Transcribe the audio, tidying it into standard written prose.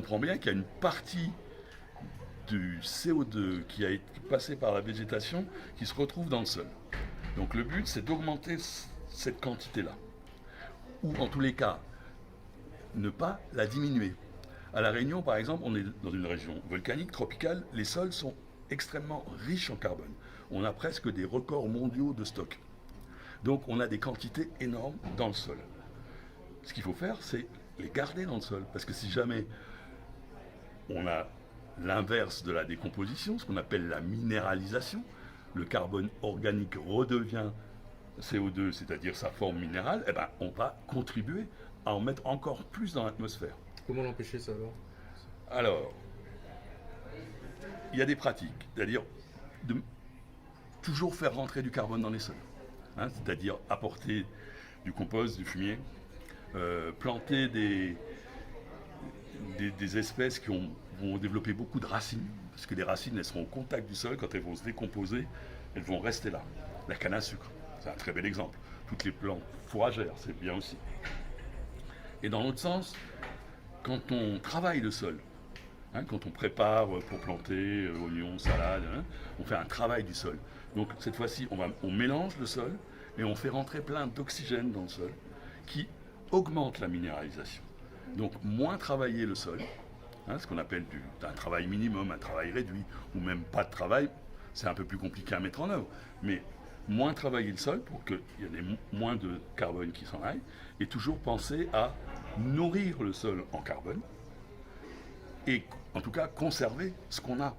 comprend bien qu'il y a une partie du CO2 qui a été passé par la végétation qui se retrouve dans le sol. Donc le but, c'est d'augmenter cette quantité-là. Ou en tous les cas, ne pas la diminuer. À La Réunion, par exemple, on est dans une région volcanique, tropicale, les sols sont extrêmement riches en carbone. On a presque des records mondiaux de stock. Donc on a des quantités énormes dans le sol. Ce qu'il faut faire, c'est les garder dans le sol. Parce que si jamais on a l'inverse de la décomposition, ce qu'on appelle la minéralisation, le carbone organique redevient CO2, c'est-à-dire sa forme minérale, eh ben, on va contribuer à en mettre encore plus dans l'atmosphère. Comment l'empêcher ça alors? Alors, il y a des pratiques, c'est-à-dire de toujours faire rentrer du carbone dans les sols, hein, c'est-à-dire apporter du compost, du fumier, planter des espèces qui vont développer beaucoup de racines, parce que les racines, elles seront au contact du sol, quand elles vont se décomposer, elles vont rester là. La canne à sucre, c'est un très bel exemple. Toutes les plantes fourragères, c'est bien aussi. Et dans l'autre sens, quand on travaille le sol, hein, quand on prépare pour planter oignons, salades, hein, on fait un travail du sol. Donc cette fois-ci, on mélange le sol et on fait rentrer plein d'oxygène dans le sol qui augmente la minéralisation. Donc moins travailler le sol, hein, ce qu'on appelle un travail minimum, un travail réduit, ou même pas de travail, c'est un peu plus compliqué à mettre en œuvre. Mais moins travailler le sol pour qu'il y ait moins de carbone qui s'en aille, et toujours penser à nourrir le sol en carbone, et en tout cas conserver ce qu'on a.